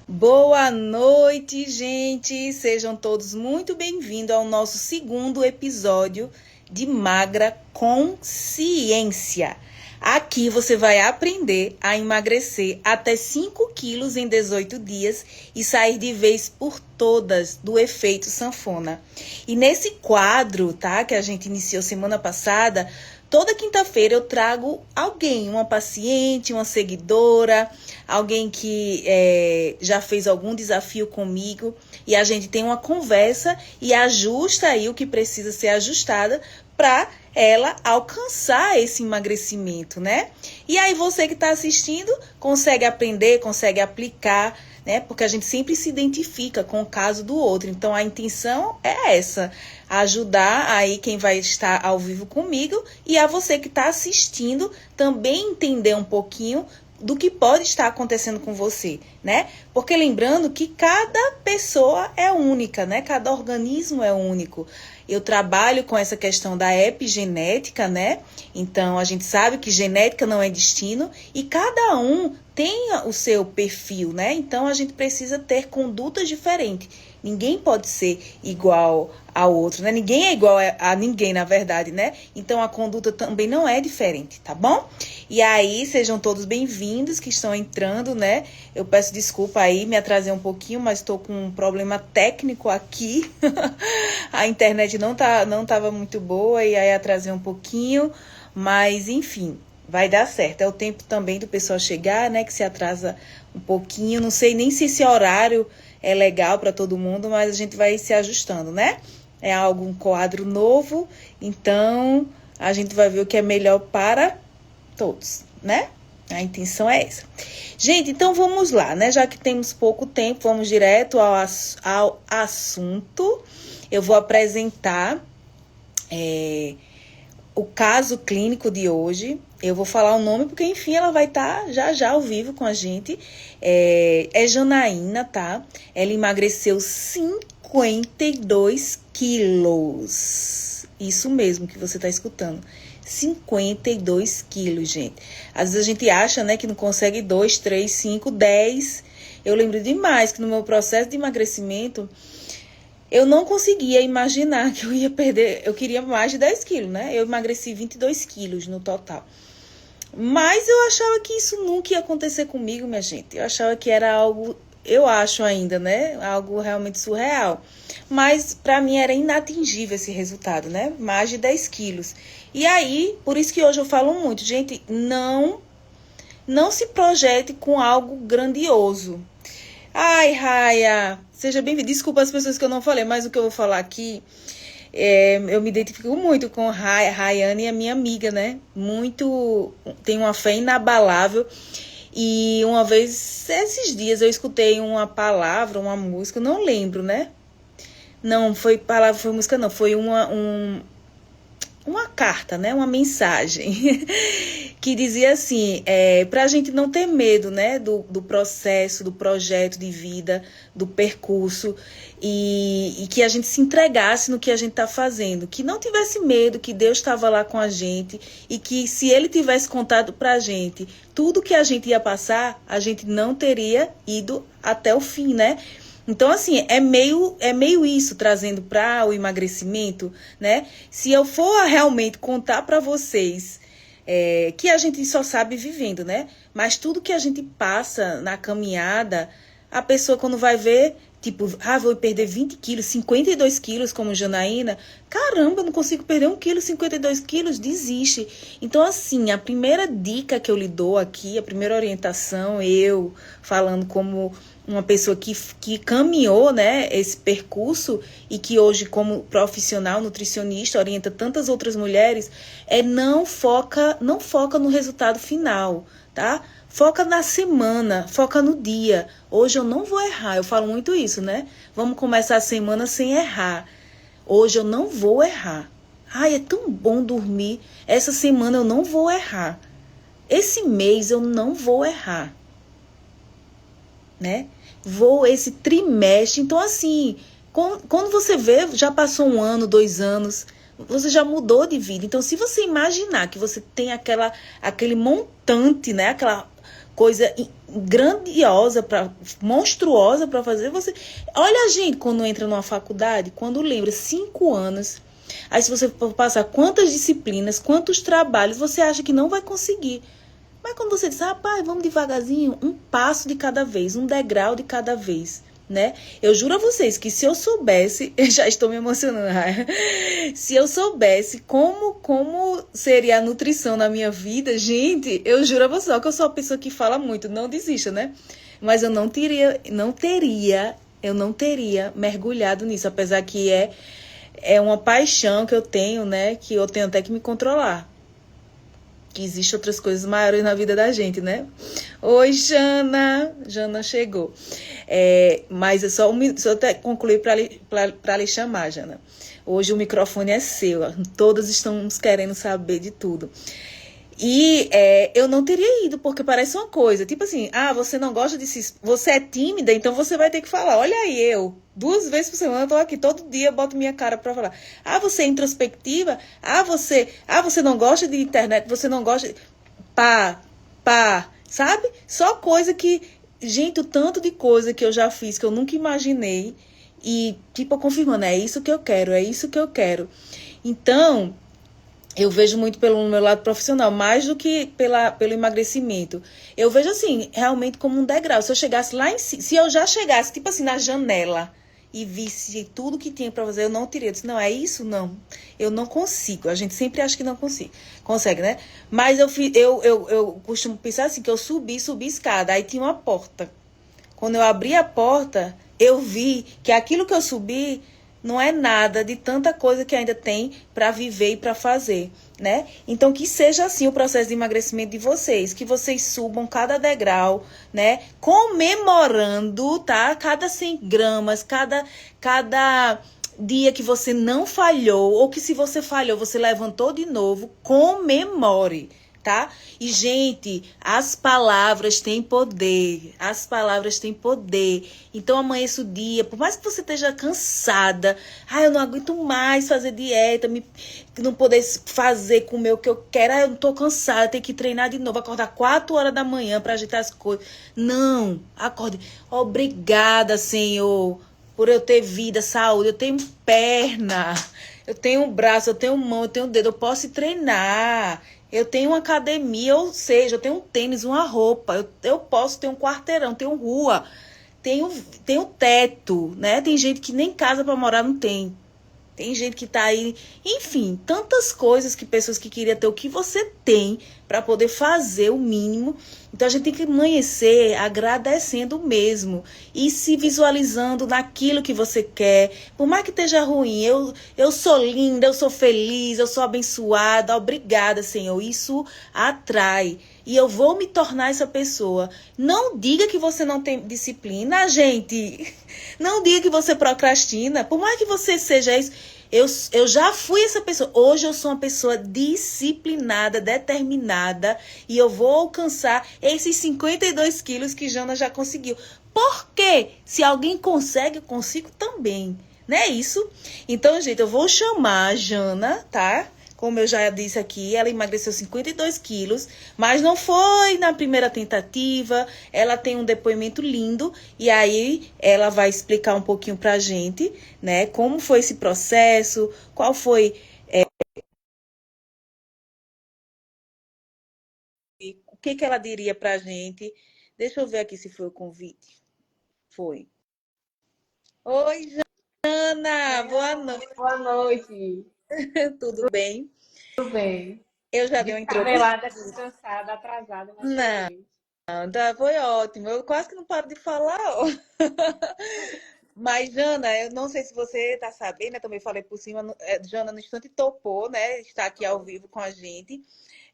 Boa noite, gente! Sejam todos muito bem-vindos ao nosso segundo episódio de Magra Consciência. Aqui você vai aprender a emagrecer até 5 quilos em 18 dias e sair de vez por todas do efeito sanfona. E nesse quadro, tá, que a gente iniciou semana passada, toda quinta-feira eu trago alguém, uma paciente, uma seguidora, alguém que já fez algum desafio comigo e a gente tem uma conversa e ajusta aí o que precisa ser ajustado para ela alcançar esse emagrecimento, né? E aí você que está assistindo consegue aprender, consegue aplicar, né? Porque a gente sempre se identifica com o caso do outro. Então a intenção é essa, ajudar aí quem vai estar ao vivo comigo e a você que está assistindo também entender um pouquinho do que pode estar acontecendo com você, né? Porque lembrando que cada pessoa é única, né? Cada organismo é único. Eu trabalho com essa questão da epigenética, né? Então, a gente sabe que genética não é destino e cada um tem o seu perfil, né? Então, a gente precisa ter condutas diferentes. Ninguém pode ser igual ao outro, né? Ninguém é igual a ninguém, na verdade, né? Então, a conduta também não é diferente, tá bom? E aí, sejam todos bem-vindos que estão entrando, né? Eu peço desculpa aí, me atrasei um pouquinho, mas estou com um problema técnico aqui. A internet não tava muito boa e aí atrasei um pouquinho, mas enfim, vai dar certo. É o tempo também do pessoal chegar, né, que se atrasa um pouquinho. Não sei nem se esse horário é legal para todo mundo, mas a gente vai se ajustando, né? É um quadro novo, então a gente vai ver o que é melhor para todos, né? A intenção é essa. Gente, então vamos lá, né? Já que temos pouco tempo, vamos direto ao assunto. Eu vou apresentar o caso clínico de hoje. Eu vou falar o nome porque, enfim, ela vai estar já ao vivo com a gente. É Janaína, tá? Ela emagreceu 52 quilos. Isso mesmo que você está escutando. 52 quilos, gente. Às vezes a gente acha, né, que não consegue 2, 3, 5, 10. Eu lembro demais que no meu processo de emagrecimento, eu não conseguia imaginar que eu ia perder, eu queria mais de 10 quilos, né? Eu emagreci 22 quilos no total. Mas eu achava que isso nunca ia acontecer comigo, minha gente. Eu achava que era algo, eu acho ainda, né? Algo realmente surreal. Mas pra mim era inatingível esse resultado, né? Mais de 10 quilos. E aí, por isso que hoje eu falo muito, gente, não se projete com algo grandioso. Ai, Raia, seja bem-vinda. Desculpa as pessoas que eu não falei, mas o que eu vou falar aqui, eu me identifico muito com Rayane, é minha amiga, né? Tem uma fé inabalável. E uma vez, esses dias, eu escutei uma palavra, uma música, não lembro, né? Não, foi palavra, foi música, não. Foi uma carta, né? Uma mensagem que dizia assim, para a gente não ter medo, né? Do processo, do projeto de vida, do percurso e que a gente se entregasse no que a gente está fazendo, que não tivesse medo, que Deus estava lá com a gente e que se Ele tivesse contado para a gente tudo que a gente ia passar, a gente não teria ido até o fim, né? Então, assim, é meio isso, trazendo para o emagrecimento, né? Se eu for realmente contar para vocês que a gente só sabe vivendo, né? Mas tudo que a gente passa na caminhada, a pessoa quando vai ver, tipo, vou perder 20 quilos, 52 quilos como Janaína, caramba, eu não consigo perder 1 quilo, 52 quilos, desiste. Então, assim, a primeira dica que eu lhe dou aqui, a primeira orientação, eu falando como uma pessoa que caminhou, né, esse percurso e que hoje, como profissional nutricionista, orienta tantas outras mulheres, não foca no resultado final, tá? Foca na semana, foca no dia. Hoje eu não vou errar, eu falo muito isso, né? Vamos começar a semana sem errar. Hoje eu não vou errar. Ai, é tão bom dormir. Essa semana eu não vou errar. Esse mês eu não vou errar. Né? Esse trimestre. Então, assim, quando você vê, já passou 1 ano, 2 anos, você já mudou de vida. Então, se você imaginar que você tem aquele montante, né? coisa grandiosa, monstruosa para fazer. Você olha a gente quando entra numa faculdade, quando lembra 5 anos. Aí se você for passar quantas disciplinas, quantos trabalhos, você acha que não vai conseguir. Mas quando você diz, rapaz, vamos devagarzinho, um passo de cada vez, um degrau de cada vez, né? Eu juro a vocês que se eu soubesse, eu já estou me emocionando, se eu soubesse como seria a nutrição na minha vida, gente, eu juro a vocês, que eu sou uma pessoa que fala muito, não desista, né? Mas eu não teria mergulhado nisso, apesar que é uma paixão que eu tenho, né? Que eu tenho até que me controlar. Que existem outras coisas maiores na vida da gente, né? Oi, Jana! Jana chegou. Mas é só até concluir para lhe chamar, Jana. Hoje o microfone é seu. Todos estamos querendo saber de tudo. E eu não teria ido, porque parece uma coisa. Tipo assim, você não gosta de se... Você é tímida, então você vai ter que falar. Olha aí, eu. 2 vezes por semana eu tô aqui. Todo dia eu boto minha cara pra falar. Você é introspectiva? Você não gosta de internet? Você não gosta de... Pá. Sabe? Só coisa que... Gente, o tanto de coisa que eu já fiz, que eu nunca imaginei. E, tipo, confirmando, é isso que eu quero, é isso que eu quero. Então... Eu vejo muito pelo meu lado profissional, mais do que pelo emagrecimento. Eu vejo assim, realmente como um degrau. Se eu chegasse lá em cima, se eu já chegasse, tipo assim, na janela e visse tudo que tinha para fazer, eu não teria. Eu disse, não, é isso? Não. Eu não consigo. A gente sempre acha que não consegue, né? Mas eu costumo pensar assim, que eu subi escada. Aí tinha uma porta. Quando eu abri a porta, eu vi que aquilo que eu subi não é nada de tanta coisa que ainda tem para viver e para fazer, né? Então, que seja assim o processo de emagrecimento de vocês, que vocês subam cada degrau, né? Comemorando, tá? Cada 100 gramas, cada dia que você não falhou, ou que se você falhou, você levantou de novo, comemore, tá? E, gente, as palavras têm poder. As palavras têm poder. Então, amanheça o dia, por mais que você esteja cansada, eu não aguento mais fazer dieta, não poder fazer, comer o que eu quero, eu não tô cansada, tenho que treinar de novo, acordar 4 horas da manhã para agitar as coisas. Não, acorde. Obrigada, Senhor, por eu ter vida, saúde, eu tenho perna, eu tenho um braço, eu tenho mão, eu tenho dedo, eu posso treinar. Eu tenho uma academia, ou seja, eu tenho um tênis, uma roupa, eu posso ter um quarteirão, tenho rua, tenho teto, né? Tem gente que nem casa para morar não tem. Tem gente que tá aí, enfim, tantas coisas que pessoas que queriam ter o que você tem para poder fazer o mínimo. Então a gente tem que amanhecer agradecendo mesmo e se visualizando naquilo que você quer. Por mais que esteja ruim, eu sou linda, eu sou feliz, eu sou abençoada, obrigada, Senhor. Isso atrai. E eu vou me tornar essa pessoa. Não diga que você não tem disciplina, gente. Não diga que você procrastina. Por mais que você seja isso, eu já fui essa pessoa. Hoje eu sou uma pessoa disciplinada, determinada. E eu vou alcançar esses 52 quilos que Jana já conseguiu. Por quê? Se alguém consegue, eu consigo também. Não é isso? Então, gente, eu vou chamar a Jana, tá? Como eu já disse aqui, ela emagreceu 52 quilos, mas não foi na primeira tentativa. Ela tem um depoimento lindo e aí ela vai explicar um pouquinho pra gente, né? Como foi esse processo, qual foi o que ela diria pra gente. Deixa eu ver aqui se foi o convite. Foi. Oi, Jana! Boa noite, Boa noite, tudo bem? tudo bem? Eu já dei uma introduzida. Descabelada, cansada, atrasada, mas Não, feliz. foi ótimo. Eu quase que não paro de falar. Mas, Jana, eu não sei se você está sabendo, eu também falei por cima, Jana no instante topou, né? Está aqui ao vivo com a gente.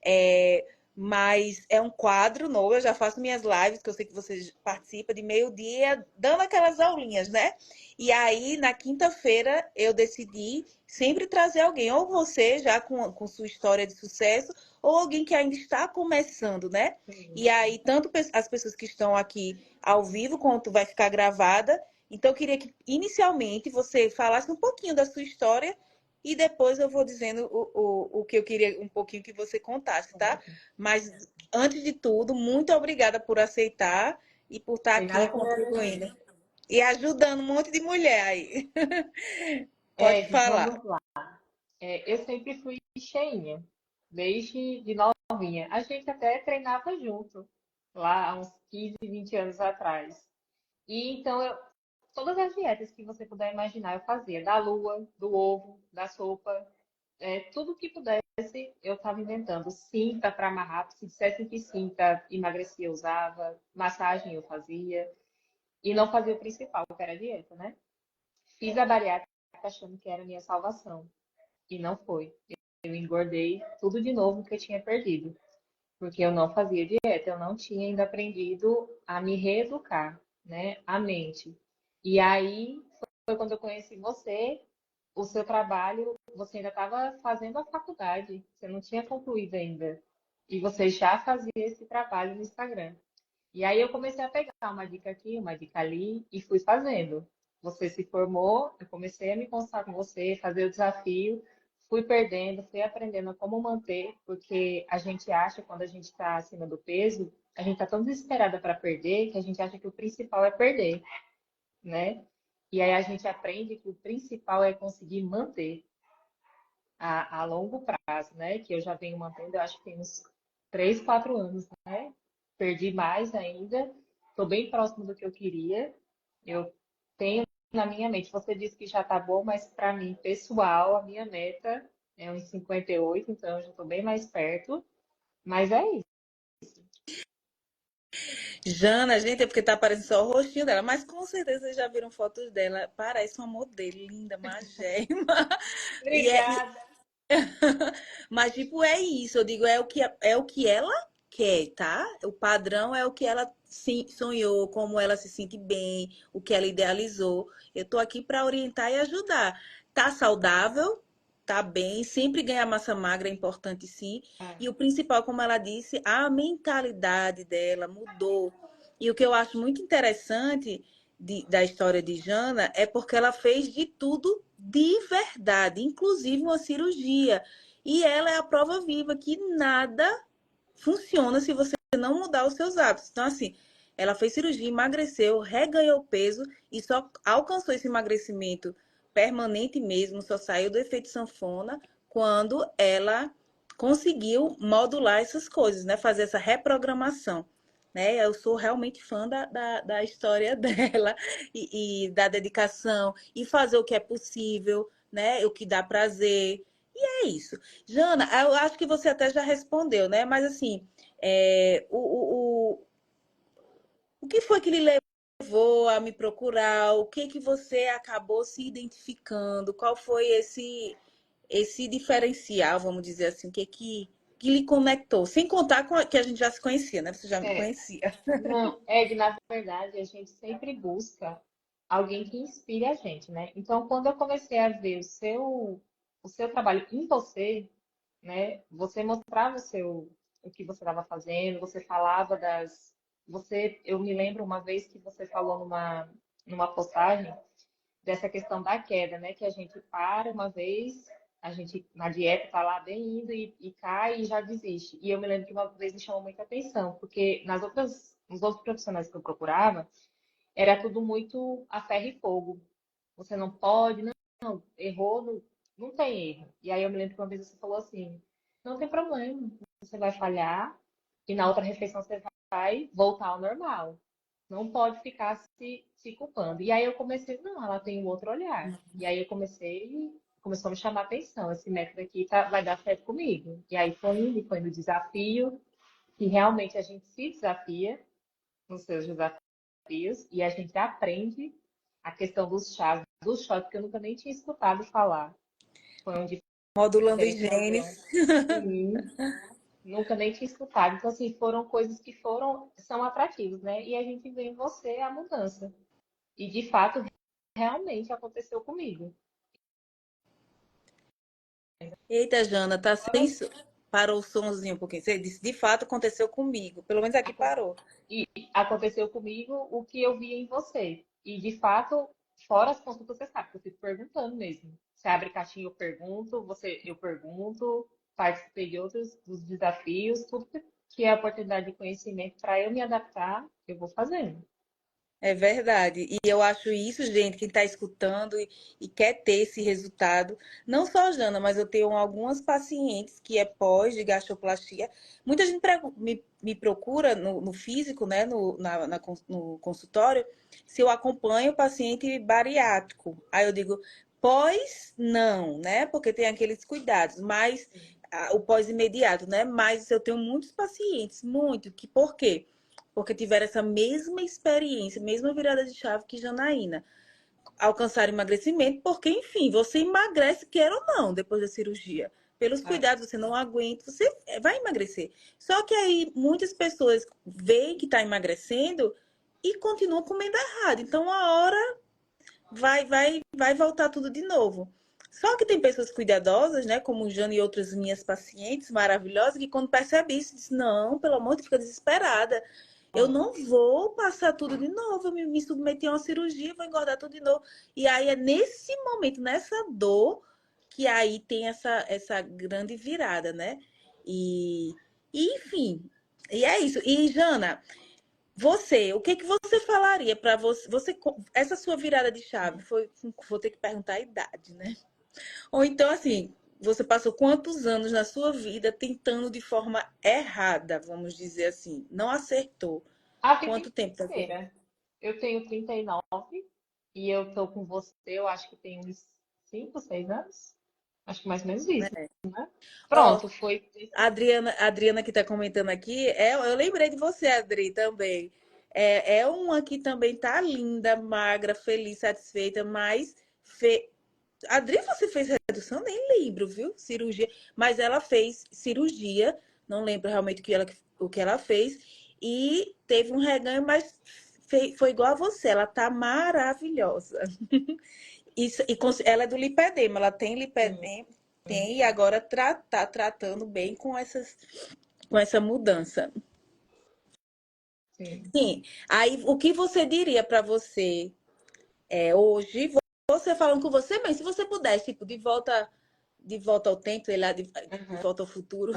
É, mas é um quadro novo, eu já faço minhas lives, que eu sei que você participa, de meio-dia, dando aquelas aulinhas, né? E aí, na quinta-feira, eu decidi sempre trazer alguém, ou você já com sua história de sucesso, ou alguém que ainda está começando, né? Sim. E aí, tanto as pessoas que estão aqui ao vivo, quanto vai ficar gravada. Então, eu queria que, inicialmente, você falasse um pouquinho da sua história e depois eu vou dizendo o que eu queria um pouquinho que você contasse, tá? Mas antes de tudo, muito obrigada por aceitar e por estar Tem aqui nada para contribuindo agradecer. e ajudando um monte de mulher aí. Pode falar. Vamos lá. Eu sempre fui cheinha, desde de novinha. A gente até treinava junto, lá há uns 15, 20 anos atrás. E então, todas as dietas que você puder imaginar, eu fazia. Da lua, do ovo, da sopa, tudo que pudesse, eu estava inventando. Cinta para amarrar, se dissessem que cinta emagrecia, eu usava. Massagem eu fazia. E não fazia o principal, que era a dieta, né? Fiz a bariátrica achando que era a minha salvação. E não foi. Eu engordei tudo de novo que eu tinha perdido. Porque eu não fazia dieta, eu não tinha ainda aprendido a me reeducar, né? A mente. E aí foi quando eu conheci você, o seu trabalho, você ainda estava fazendo a faculdade, você não tinha concluído ainda. E você já fazia esse trabalho no Instagram. E aí eu comecei a pegar uma dica aqui, uma dica ali e fui fazendo. Você se formou, eu comecei a me constar com você, fazer o desafio, fui perdendo, fui aprendendo a como manter, porque a gente acha, quando a gente está acima do peso, a gente está tão desesperada para perder que a gente acha que o principal é perder, né? E aí a gente aprende que o principal é conseguir manter a longo prazo, né? Que eu já venho mantendo, eu acho que tem uns 3, 4 anos, né? Perdi mais ainda, estou bem próximo do que eu queria. Eu tenho na minha mente, você disse que já tá bom, mas para mim, pessoal, a minha meta é uns 58, então eu já estou bem mais perto. Mas é isso. Jana, gente, é porque tá aparecendo só o rostinho dela, mas com certeza vocês já viram fotos dela. Parece uma modelo linda, magérrima. E é, Obrigada. mas, tipo, é isso. Eu digo, é o que ela quer, tá? O padrão é o que ela sonhou, como ela se sente bem, o que ela idealizou. Eu tô aqui para orientar e ajudar. Tá saudável, tá bem, sempre ganhar massa magra é importante sim. Ah, E o principal, como ela disse, a mentalidade dela mudou. E o que eu acho muito interessante da história de Jana é porque ela fez de tudo de verdade, inclusive uma cirurgia. E ela é a prova viva que nada funciona se você não mudar os seus hábitos. Então, assim, ela fez cirurgia, emagreceu, reganhou peso e só alcançou esse emagrecimento permanente mesmo, só saiu do efeito sanfona quando ela conseguiu modular essas coisas, né? Fazer essa reprogramação. Né? Eu sou realmente fã da história dela e da dedicação e fazer o que é possível, né? O que dá prazer. E é isso. Jana, eu acho que você até já respondeu, né? Mas assim, o que foi que lhe levou a me procurar? O que que você acabou se identificando? Qual foi esse diferencial, vamos dizer assim, que lhe conectou? Sem contar com que a gente já se conhecia, né? Você já me é, conhecia. não, que na verdade a gente sempre busca alguém que inspire a gente, né? Então, quando eu comecei a ver o seu trabalho em você, né? Você mostrava o que você estava fazendo, você falava eu me lembro uma vez que você falou numa postagem dessa questão da queda, né? Que a gente para uma vez, a gente na dieta tá lá bem indo e cai e já desiste. E eu me lembro que uma vez me chamou muita atenção, porque nos outros profissionais que eu procurava, era tudo muito a ferro e fogo. Você não pode, não, errou, não tem erro. E aí eu me lembro que uma vez você falou assim, não tem problema, você vai falhar e na outra refeição você vai voltar ao normal. Não pode ficar se culpando. E aí eu comecei, não, ela tem um outro olhar. E aí começou a me chamar a atenção. Esse método aqui vai dar certo comigo. E aí foi no desafio, que realmente a gente se desafia nos seus desafios e a gente aprende a questão dos chás, dos shots, que eu nunca nem tinha escutado falar. Foi um Modulando os diferencial grande. genes. Sim, nunca nem tinha escutado. Então, assim, foram coisas que são atrativos, né? E a gente vê em você a mudança. E de fato, realmente aconteceu comigo. Eita, Jana, tá sem. Agora, Parou o somzinho um pouquinho. Você disse, de fato aconteceu comigo. Pelo menos aqui acon- parou. e aconteceu comigo o que eu vi em você. E de fato, fora as consultas, você sabe, que eu fico perguntando mesmo. Você abre caixinha, eu pergunto, eu pergunto, participei de outros dos desafios, tudo que é a oportunidade de conhecimento para eu me adaptar, eu vou fazendo. É verdade. E eu acho isso, gente, quem está escutando e quer ter esse resultado. Não só a Jana, mas eu tenho algumas pacientes que é pós de gastroplastia. Muita gente me procura no físico, né, no consultório, se eu acompanho o paciente bariátrico. Aí eu digo, pós não, né? Porque tem aqueles cuidados, mas o pós imediato, né? Mas eu tenho muitos pacientes, muito, que por quê? Porque tiveram essa mesma experiência, mesma virada de chave que Janaína. Alcançaram emagrecimento, porque, enfim, você emagrece, quer ou não, depois da cirurgia. Pelos É. cuidados, você não aguenta, você vai emagrecer. Só que aí muitas pessoas veem que está emagrecendo e continuam comendo errado. Então, uma hora vai voltar tudo de novo. Só que tem pessoas cuidadosas, né, como Jana e outras minhas pacientes maravilhosas, que quando percebe isso, diz, não, pelo amor de Deus, fica desesperada. Eu É. não vou passar tudo de novo, eu me submeti a uma cirurgia, vou engordar tudo de novo. E aí é nesse momento, nessa dor, que aí tem essa grande virada, né? Enfim, e é isso. E, Jana, você, o que que você falaria para você, essa sua virada de chave foi, vou ter que perguntar a idade, né? Ou então assim, você passou quantos anos na sua vida tentando de forma errada, vamos dizer assim, não acertou? A vida Quanto tempo da sua vida? inteira. Eu tenho 39 e eu tô com você, eu acho que tem uns 5, 6 anos. Acho que mais ou menos isso, né? Ó, Pronto, foi. a Adriana que está comentando aqui, eu lembrei de você, Adri, também. É uma que também tá linda, magra, feliz, satisfeita, mas Adri, você fez redução? Nem lembro, viu? Cirurgia. Mas ela fez cirurgia, não lembro realmente o que ela fez. E teve um reganho, mas foi igual a você. Ela tá maravilhosa. Ela é do lipedema, ela tem Sim, lipedema, e agora tá tratando bem com essa mudança. sim. Sim. Aí, o que você diria para você hoje, você falando com você mesmo, se você pudesse, tipo, de volta ao tempo, sei lá, de Uhum. volta ao futuro,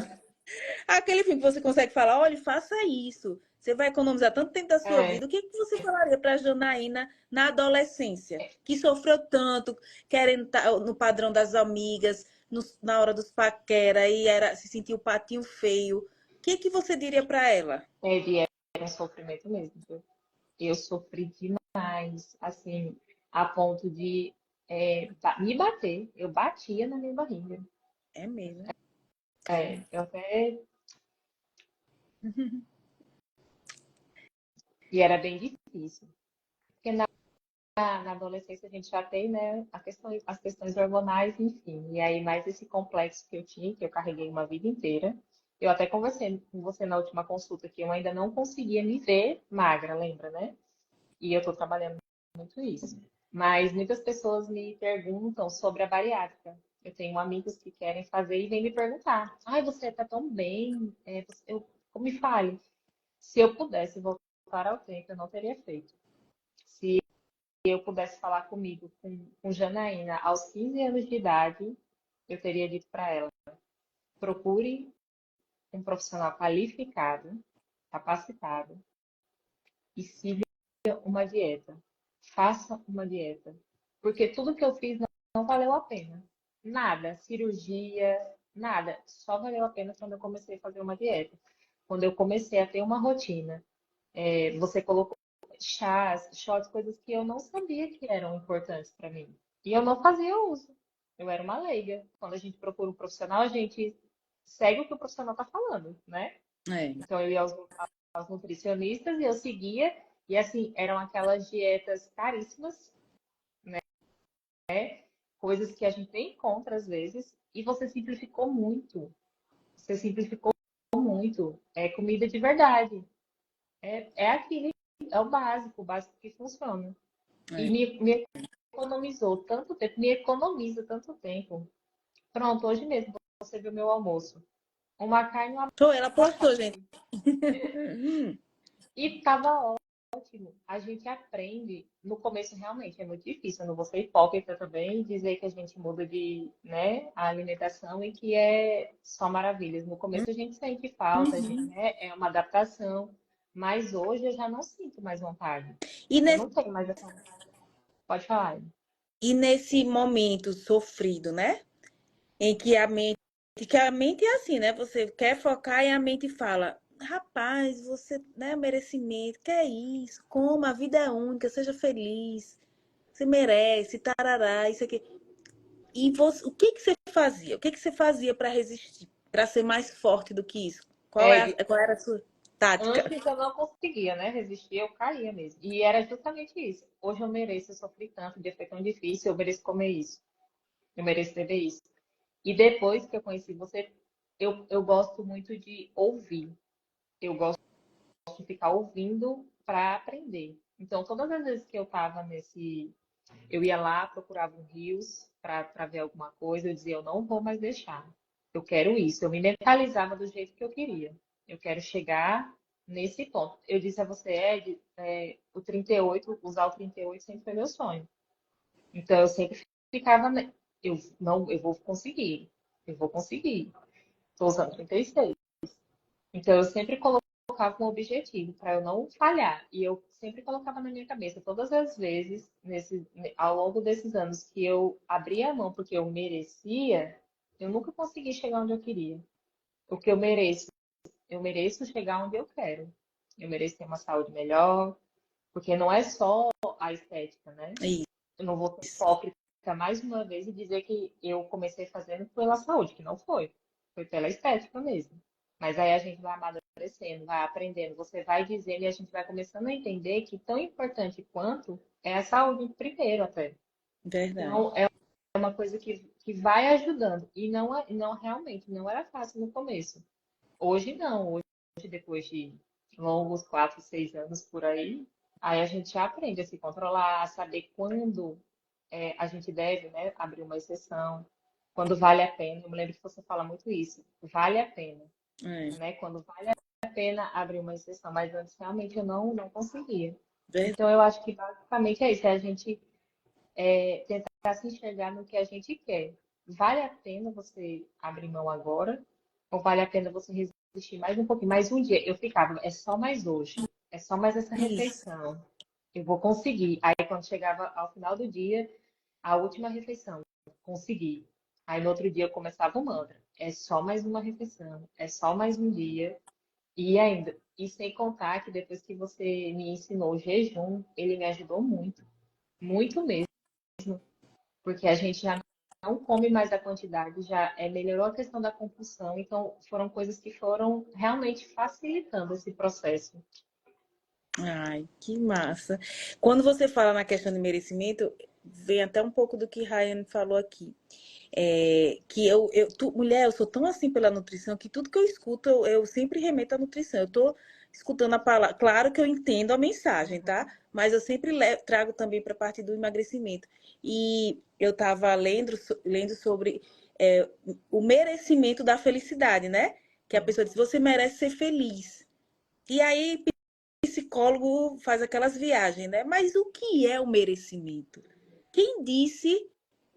aquele filme que você consegue falar, olha, faça isso. Você vai economizar tanto tempo da sua É, vida. O que que você falaria para a Janaína na adolescência, que sofreu tanto, querendo estar no padrão das amigas, na hora dos paquera, e se sentiu o patinho feio? O que que você diria para ela? era um sofrimento mesmo, viu? Eu sofri demais, assim, a ponto de me bater. Eu batia na minha barriga. É mesmo. Eu até. E era bem difícil. Porque na adolescência a gente já tem, né, as questões hormonais, enfim. E aí, mais esse complexo que eu tinha, que eu carreguei uma vida inteira. Eu até conversei com você na última consulta que eu ainda não conseguia me ver magra, lembra, né? E eu tô trabalhando muito isso. Mas muitas pessoas me perguntam sobre a bariátrica. Eu tenho amigos que querem fazer e vêm me perguntar: ai, você tá tão bem? Me fale. Se eu pudesse voltar ao tempo, eu não teria feito. Se eu pudesse falar comigo, com Janaína, aos 15 anos de idade, eu teria dito para ela: procure um profissional qualificado, capacitado e siga uma dieta. Faça uma dieta. Porque tudo que eu fiz não valeu a pena. Nada, cirurgia, nada. Só valeu a pena quando eu comecei a fazer uma dieta. Quando eu comecei a ter uma rotina. Você colocou chás, shots, coisas que eu não sabia que eram importantes para mim. E eu não fazia uso. Eu era uma leiga. Quando a gente procura um profissional, a gente segue o que o profissional está falando, né? É, Então eu ia aos nutricionistas e eu seguia. E assim, eram aquelas dietas caríssimas, coisas que a gente nem encontra às vezes. E você simplificou muito. Você simplificou muito. É comida de verdade. É aquilo, é o básico que funciona. E é. me economizou tanto tempo, me economiza tanto tempo. Pronto, hoje mesmo você viu meu almoço. Uma carne e um Ela postou, gente. abacate. E tava ótimo. ótimo. A gente aprende. No começo, realmente, é muito difícil. Eu não vou ser hipócrita também e dizer que a gente muda de, né, a alimentação e que é só maravilhas. No começo, a gente sente falta, Uhum. né, é uma adaptação. Mas hoje eu já não sinto mais vontade. E Eu nesse, não tenho mais essa. Pode falar. e nesse momento sofrido, né? Em que a mente é assim, né? Você quer focar e a mente fala, rapaz, você, né, merecimento, que é isso? Como a vida é única, seja feliz, você merece, tarará, isso aqui. E você, o que que você fazia? O que que você fazia para resistir, para ser mais forte do que isso? É, Qual era a sua tática? antes eu não conseguia, né, resistir, eu caía mesmo. E era justamente isso. Hoje eu mereço, eu sofri tanto, o dia foi tão difícil, eu mereço comer isso, eu mereço beber isso. E depois que eu conheci você, eu gosto muito de ouvir. Eu gosto de ficar ouvindo para aprender. Então, todas as vezes que eu estava nesse. Eu ia lá, procurava um rios para ver alguma coisa, eu dizia, eu não vou mais deixar. Eu quero isso. Eu me mentalizava do jeito que eu queria. Eu quero chegar nesse ponto. Eu disse a você, Ed, o 38, usar o 38 sempre foi meu sonho. Então, eu sempre ficava. Eu, não, eu vou conseguir. Eu vou conseguir. Estou usando 36. Então, eu sempre colocava um objetivo para eu não falhar. E eu sempre colocava na minha cabeça, todas as vezes, ao longo desses anos, que eu abria a mão porque eu merecia, eu nunca consegui chegar onde eu queria. O que eu mereço chegar onde eu quero. Eu mereço ter uma saúde melhor, porque não é só a estética, né? Eu não vou ser Isso, hipócrita mais uma vez e dizer que eu comecei fazendo pela saúde, que não foi. Foi pela estética mesmo. Mas aí a gente vai amadurecendo, vai aprendendo, você vai dizendo e a gente vai começando a entender que tão importante quanto é a saúde primeiro até. verdade. Então, é uma coisa que vai ajudando. E não, não realmente, não era fácil no começo. Hoje não. Hoje, depois de longos 4, 6 anos por aí a gente já aprende a se controlar, a saber quando a gente deve, né, abrir uma exceção, quando vale a pena. Eu me lembro que você fala muito isso, vale a pena, É, né? Quando vale a pena abrir uma exceção, mas antes realmente eu não conseguia. verdade. Então eu acho que basicamente é isso, é a gente tentar se enxergar no que a gente quer. Vale a pena você abrir mão agora? Ou vale a pena você resistir mais um pouquinho? Mais um dia, eu ficava, é só mais hoje, é só mais essa Isso, refeição. Eu vou conseguir. Aí quando chegava ao final do dia, a última refeição, consegui. Aí no outro dia eu começava o mantra. É só mais uma refeição, é só mais um dia. E ainda, e sem contar que depois que você me ensinou o jejum, ele me ajudou muito mesmo, porque a gente já não come mais a quantidade, já melhorou a questão da compulsão, então foram coisas que foram realmente facilitando esse processo. ai, que massa. Quando você fala na questão de merecimento, vem até um pouco do que Ryan falou aqui. Que mulher, eu sou tão assim pela nutrição que tudo que eu escuto, eu sempre remeto à nutrição. Eu tô escutando a palavra, claro que eu entendo a mensagem, tá? Mas eu sempre trago também para a parte do emagrecimento. E eu estava lendo sobre o merecimento da felicidade, né? Que a pessoa diz, você merece ser feliz. E aí psicólogo faz aquelas viagens, né? Mas o que é o merecimento? Quem disse,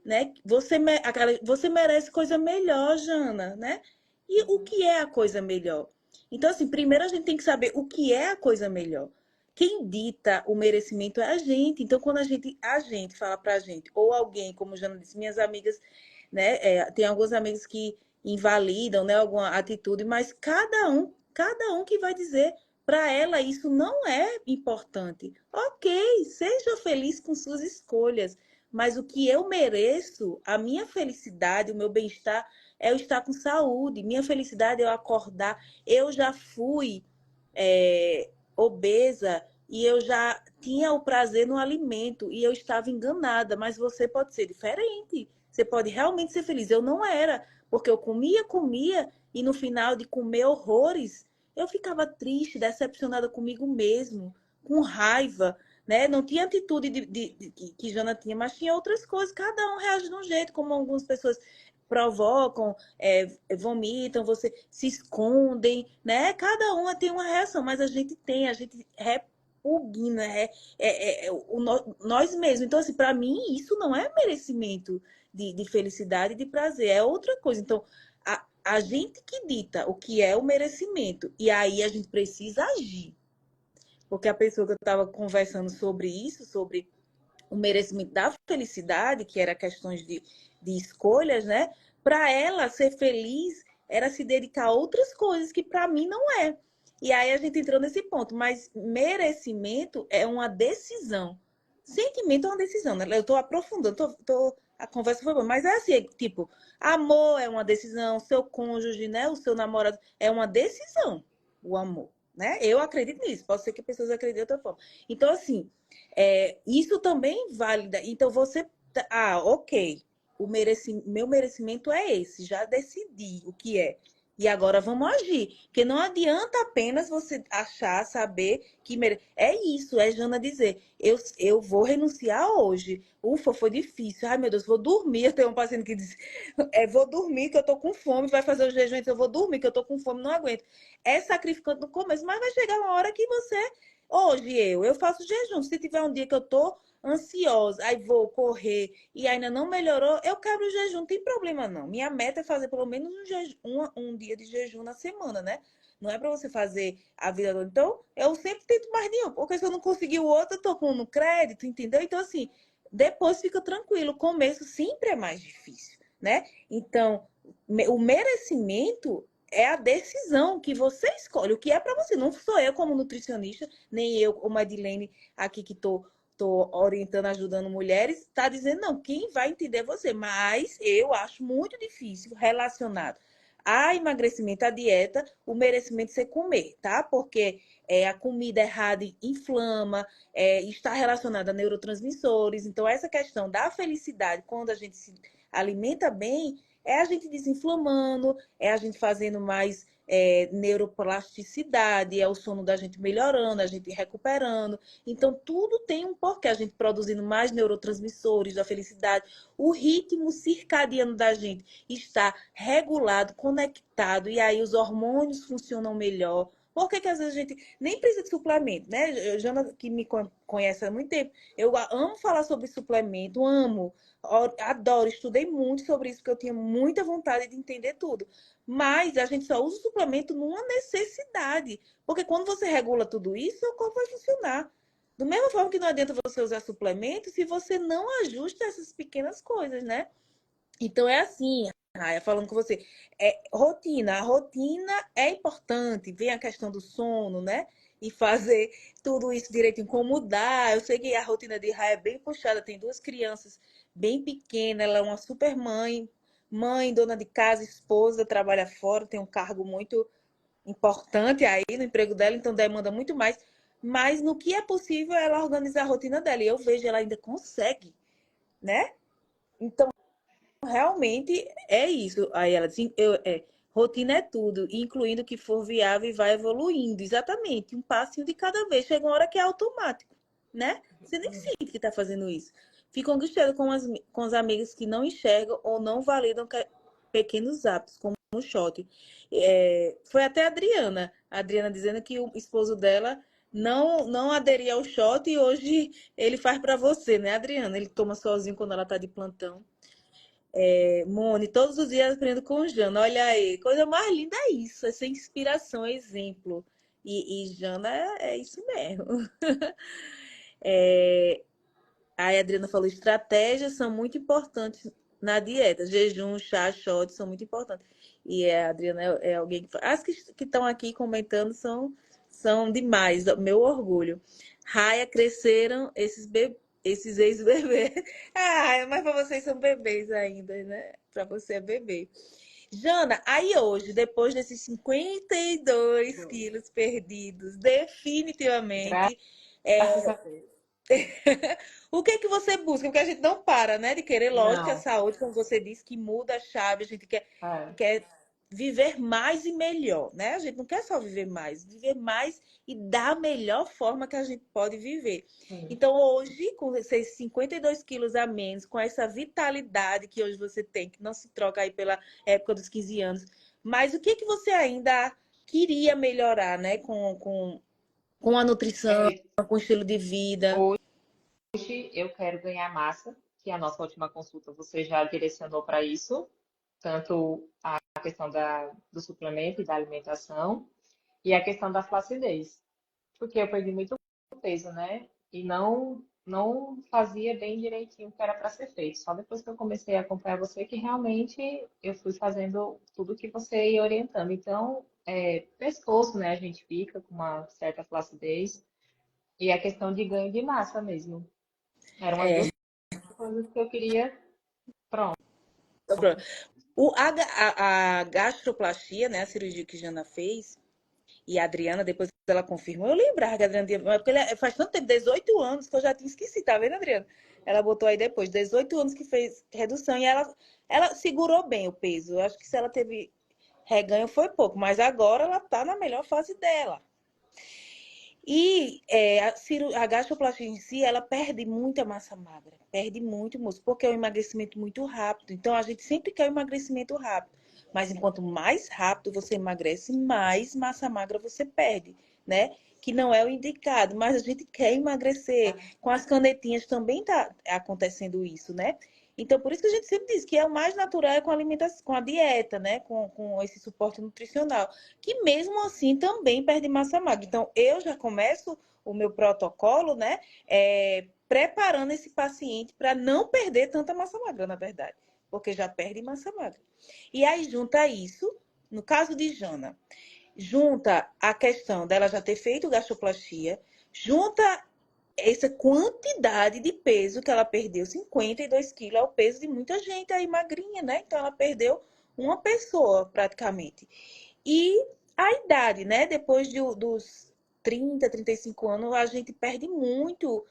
né? Você merece coisa melhor, Jana, né? E o Uhum. que é a coisa melhor? Então, assim, primeiro a gente tem que saber o que é a coisa melhor. Quem dita o merecimento é a gente. Então, quando a gente fala pra gente, ou alguém, como Jana disse, minhas amigas, né? Tem alguns amigos que invalidam, né, alguma atitude, mas cada um que vai dizer para ela isso não é importante. Ok, seja feliz com suas escolhas, mas o que eu mereço, a minha felicidade, o meu bem-estar, é eu estar com saúde. Minha felicidade é eu acordar. Eu já fui obesa e eu já tinha o prazer no alimento e eu estava enganada, mas você pode ser diferente. Você pode realmente ser feliz. Eu não era, porque eu comia e no final de comer horrores, eu ficava triste, decepcionada comigo mesmo, com raiva, né? Não tinha atitude que Jana tinha, mas tinha outras coisas. Cada um reage de um jeito, como algumas pessoas provocam, vomitam, se escondem, né? Cada uma tem uma reação, mas a gente repugna, nós mesmos. Então, assim, para mim, isso não é merecimento de felicidade e de prazer, é outra coisa. Então, a gente que dita o que é o merecimento, e aí a gente precisa agir. Porque a pessoa que eu estava conversando sobre isso, sobre o merecimento da felicidade, que era questões de escolhas, né? Para ela ser feliz era se dedicar a outras coisas que para mim não é. E aí a gente entrou nesse ponto, mas merecimento é uma decisão. Sentimento é uma decisão, né? Eu estou aprofundando, a conversa foi boa, mas é assim, tipo, amor é uma decisão, seu cônjuge, né? O seu namorado é uma decisão, o amor, né? Eu acredito nisso, pode ser que pessoas acreditem de outra forma. Então, assim, isso também vale. Então você. Ok. Meu merecimento é esse. Já decidi o que é. E agora vamos agir. Porque não adianta apenas você achar, saber que é isso, é Jana dizer. Eu vou renunciar hoje. Ufa, foi difícil. Ai, meu Deus, vou dormir. Eu tenho um paciente que diz: vou dormir, que eu tô com fome. Vai fazer o jejum, então eu vou dormir, que eu tô com fome, não aguento. É sacrificante no começo, mas vai chegar uma hora que você. Hoje eu faço jejum. Se tiver um dia que eu tô ansiosa, aí vou correr e ainda não melhorou, eu quebro o jejum, não tem problema não. Minha meta é fazer pelo menos um dia de jejum na semana, né? Não é para você fazer a vida toda. Então, eu sempre tento mais de um, porque se eu não conseguir o outro, eu tô com no crédito, entendeu? Então, assim, depois fica tranquilo. O começo sempre é mais difícil, né? Então, o merecimento é a decisão que você escolhe, o que é para você. Não sou eu como nutricionista, nem eu como a Edilene aqui que tô orientando, ajudando mulheres, está dizendo, não, quem vai entender é você. Mas eu acho muito difícil relacionado a emagrecimento, a dieta, o merecimento ser comer, tá? Porque a comida errada inflama, está relacionada a neurotransmissores. Então, essa questão da felicidade, quando a gente se alimenta bem, é a gente desinflamando, é a gente fazendo mais neuroplasticidade, é o sono da gente melhorando, a gente recuperando. Então, tudo tem um porquê. A gente produzindo mais neurotransmissores da felicidade. O ritmo circadiano da gente está regulado, conectado, e aí os hormônios funcionam melhor. Por que às vezes a gente nem precisa de suplemento, né? Jana, que me conhece há muito tempo, eu amo falar sobre suplemento, amo, adoro, estudei muito sobre isso, porque eu tinha muita vontade de entender tudo. Mas a gente só usa o suplemento numa necessidade. Porque quando você regula tudo isso, o corpo vai funcionar. Da mesma forma que não adianta você usar suplemento se você não ajusta essas pequenas coisas, né? Então é assim, Raia, falando com você, rotina. A rotina é importante. Vem a questão do sono, né? E fazer tudo isso direitinho, como mudar. Eu sei que a rotina de Raia é bem puxada, tem duas crianças bem pequenas, ela é uma super mãe, dona de casa, esposa, trabalha fora, tem um cargo muito importante aí no emprego dela, então demanda muito mais. Mas no que é possível ela organizar a rotina dela. E eu vejo ela ainda consegue, né? Então, realmente é isso. Aí ela disse, rotina é tudo, incluindo o que for viável e vai evoluindo. Exatamente, um passinho de cada vez. Chega uma hora que é automático, né? Você nem sente que está fazendo isso. Fica angustiado com as amigas que não enxergam ou não validam pequenos hábitos, como o shot. Foi até a Adriana dizendo que o esposo dela não aderia ao shot e hoje ele faz para você, né, Adriana? Ele toma sozinho quando ela está de plantão. Mone, todos os dias aprendo com Jana. Olha aí, coisa mais linda é isso, essa inspiração, exemplo. E Jana é isso mesmo. A Adriana falou, estratégias são muito importantes na dieta. Jejum, chá, shot são muito importantes. E a Adriana é alguém que... As que estão aqui comentando são demais, meu orgulho. Raia, cresceram esses ex-bebês. Ah, mas para vocês são bebês ainda, né? Para você é bebê. Jana, aí hoje, depois desses 52 quilos perdidos, definitivamente, Graças a Deus. o que é que você busca? Porque a gente não para, né, de querer, lógico, a Não. saúde, como você disse, que muda a chave, a gente É, quer viver mais e melhor, né? A gente não quer só viver mais e da melhor forma que a gente pode viver. sim. Então, hoje, com esses 52 quilos a menos, com essa vitalidade que hoje você tem, que não se troca aí pela época dos 15 anos, mas o que é que você ainda queria melhorar, né, com a nutrição, Perfeito. com o estilo de vida. Hoje eu quero ganhar massa, que a nossa última consulta você já direcionou para isso, tanto a questão do suplemento e da alimentação, e a questão da flacidez. Porque eu perdi muito peso, né? E não fazia bem direitinho o que era para ser feito. Só depois que eu comecei a acompanhar você que realmente eu fui fazendo tudo que você ia orientando. Então, pescoço, né? A gente fica com uma certa flacidez. E a questão de ganho de massa mesmo. Eram as É, duas coisas que eu queria. Pronto. a gastroplastia, né, a cirurgia que Jana fez, e a Adriana, depois ela confirmou, eu lembrava que a Adriana tinha, mas porque faz tanto tempo, 18 anos, que eu já tinha esquecido, tá vendo, Adriana? Ela botou aí depois, 18 anos que fez redução, e ela segurou bem o peso. Eu acho que se ela teve reganho foi pouco, mas agora ela tá na melhor fase dela. E a gastroplastia em si, ela perde muita massa magra, perde muito músculo, porque é um emagrecimento muito rápido. Então, a gente sempre quer um emagrecimento rápido. Mas enquanto mais rápido você emagrece, mais massa magra você perde, né? Que não é o indicado, mas a gente quer emagrecer. Com as canetinhas também tá acontecendo isso, né? Então, por isso que a gente sempre diz que é o mais natural é com a alimentação, com a dieta, né? Com esse suporte nutricional que mesmo assim também perde massa magra. Então, eu já começo o meu protocolo, né, preparando esse paciente para não perder tanta massa magra, na verdade, porque já perde massa magra. E aí, junta isso, no caso de Jana, junta a questão dela já ter feito gastroplastia, junta essa quantidade de peso que ela perdeu, 52 quilos, é o peso de muita gente aí magrinha, né? Então, ela perdeu uma pessoa praticamente. E a idade, né? Depois dos 30, 35 anos, a gente perde muito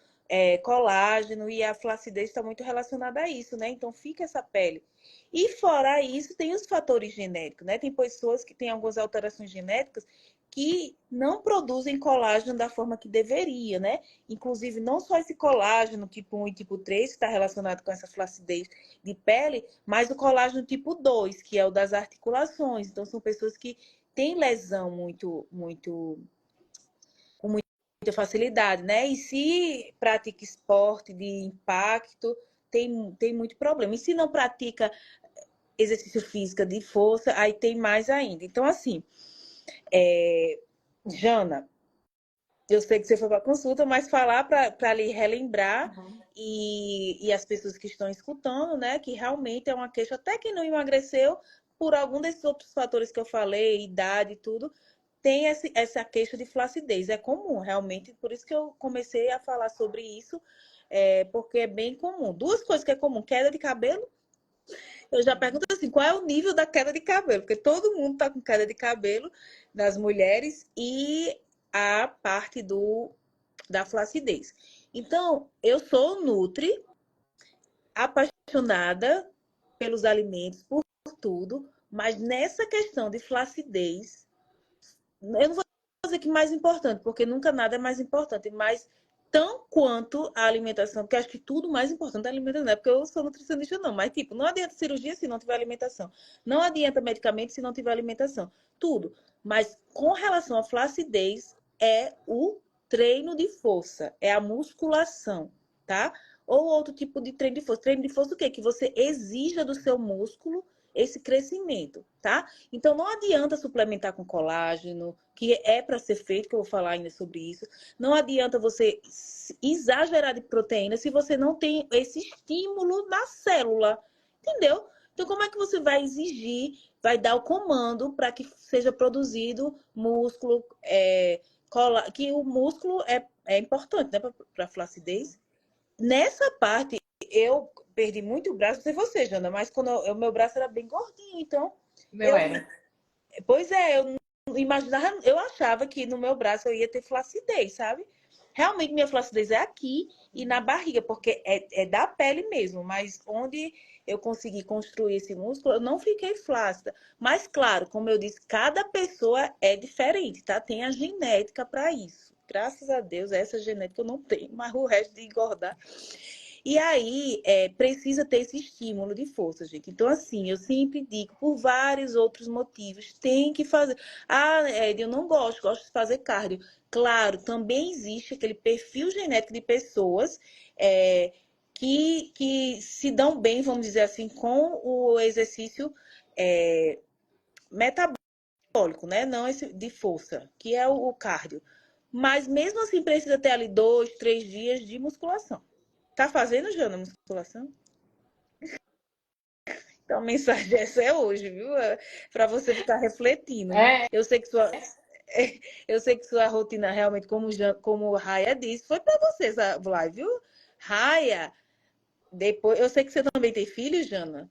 colágeno e a flacidez está muito relacionada a isso, né? Então fica essa pele. E fora isso, tem os fatores genéticos, né? Tem pessoas que têm algumas alterações genéticas que não produzem colágeno da forma que deveria, né? Inclusive, não só esse colágeno tipo 1 e tipo 3, que está relacionado com essa flacidez de pele, mas o colágeno tipo 2, que é o das articulações. Então, são pessoas que têm lesão com muita facilidade, né? E se pratica esporte de impacto, tem muito problema. E se não pratica exercício físico de força, aí tem mais ainda. Então, assim, Jana, eu sei que você foi para consulta, mas falar para lhe relembrar Uhum. e as pessoas que estão escutando, né, que realmente é uma queixa, até quem não emagreceu, por algum desses outros fatores que eu falei, idade e tudo, tem essa queixa de flacidez. É comum, realmente, por isso que eu comecei a falar sobre isso, porque é bem comum. Duas coisas que é comum, queda de cabelo. Eu já pergunto assim, qual é o nível da queda de cabelo? Porque todo mundo tá com queda de cabelo das mulheres e a parte da flacidez. Então, eu sou nutri, apaixonada pelos alimentos, por tudo, mas nessa questão de flacidez, eu não vou dizer que mais importante, porque nunca nada é mais importante, mas tão quanto a alimentação, porque acho que tudo mais importante é a alimentação, não é porque eu sou nutricionista, não, mas tipo, não adianta cirurgia se não tiver alimentação, não adianta medicamento se não tiver alimentação, tudo. Mas com relação à flacidez, é o treino de força, é a musculação, tá? Ou outro tipo de treino de força. Treino de força o quê? Que você exija do seu músculo esse crescimento, tá? Então não adianta suplementar com colágeno, que é para ser feito, que eu vou falar ainda sobre isso. Não adianta você exagerar de proteína se você não tem esse estímulo na célula, entendeu? Então como é que você vai exigir, vai dar o comando para que seja produzido músculo, que o músculo é importante, né, para flacidez. Nessa parte, eu perdi muito o braço, não sei você, Jana, mas quando o meu braço era bem gordinho, então O meu eu, era. pois é, eu não imaginava, eu achava que no meu braço eu ia ter flacidez, sabe? Realmente minha flacidez é aqui e na barriga, porque é da pele mesmo, mas onde eu consegui construir esse músculo, eu não fiquei flácida. Mas claro, como eu disse, cada pessoa é diferente, tá? Tem a genética para isso. Graças a Deus, essa genética eu não tenho, mas o resto de engordar E aí, precisa ter esse estímulo de força, gente. Então, assim, eu sempre digo, por vários outros motivos, tem que fazer. Ah, Ed, eu não gosto, gosto de fazer cardio. Claro, também existe aquele perfil genético de pessoas é, que se dão bem, vamos dizer assim, com o exercício metabólico, né? Não esse de força, que é o cardio. Mas mesmo assim precisa ter ali 2, 3 dias de musculação. Tá fazendo, Jana, musculação? Então a mensagem essa é hoje, viu? Para você ficar refletindo. É, Eu sei que sua, eu sei que sua rotina realmente, como Raia disse, foi para você essa live, viu? Raia, depois, eu sei que você também tem filho, Jana.